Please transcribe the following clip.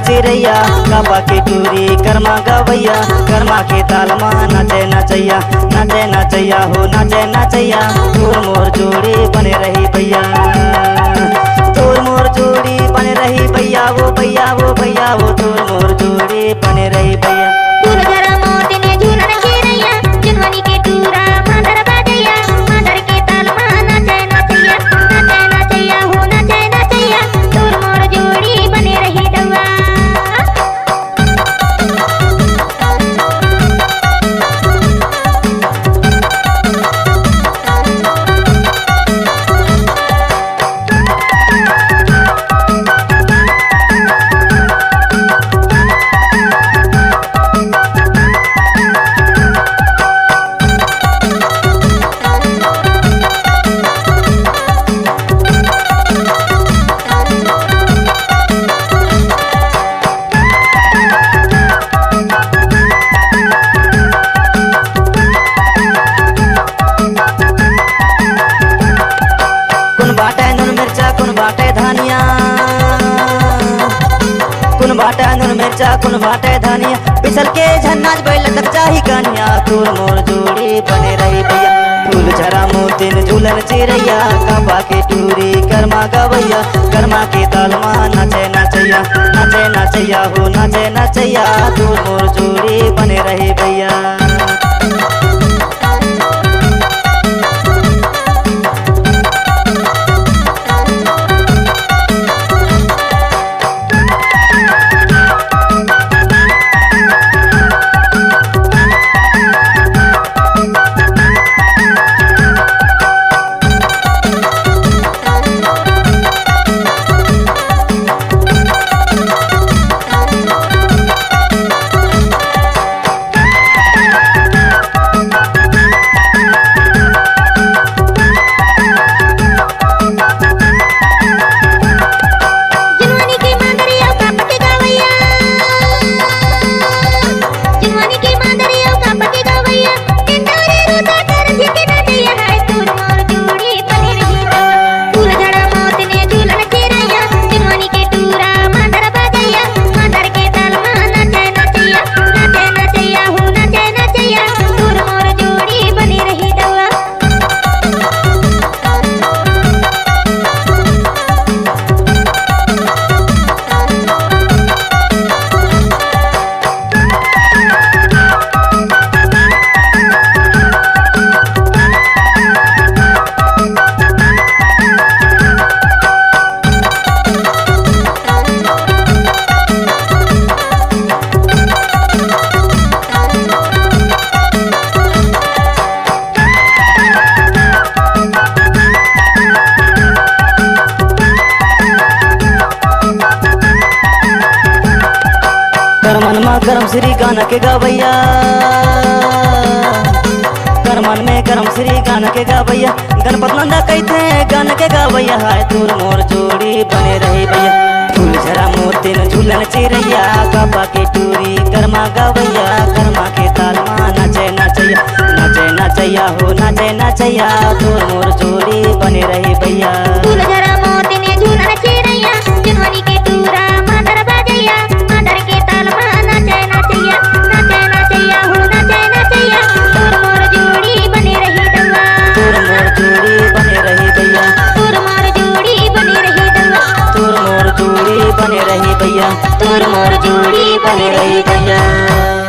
चिरैया काबा के टूरी कर्मा गवैया कर्मा के ताल मा नाचे नचैया हो नाचे नचैया तोर मोर जोड़ी बने रही भैया तोर मोर जोड़ी बने रही भैया वो भैया वो भैया वो तोर मोर जोड़ी बने रही भैया। कुन बाटे धनिया पिसल के झन्नाज बैल तक चाही कनिया तोर मोर जोड़ी बने रही भैया फूल झरा मोतिन झूलन चिरैया काबा के टूरी कर्मा गवैया कर्मा के ताल मा नाचे नचैया हो नाचे नचैया तोर मोर जोड़ी बने रही भैया। करम श्री गाना के गवैया करमन में करम श्री गाना के गवैया गणपत नंदा कहते गाना के गवैया हाय तोर मोर जोड़ी बने रही भैया फूल झरा मोतिन झूलन चिरैया काबा के टूरी कर्मा गवैया कर्मा के ताल मा नाचे नचैया हो नाचे नचैया तोर मोर जोड़ी बने रही भैया। बने रही भैया तोर मोर जोड़ी बने रही भैया।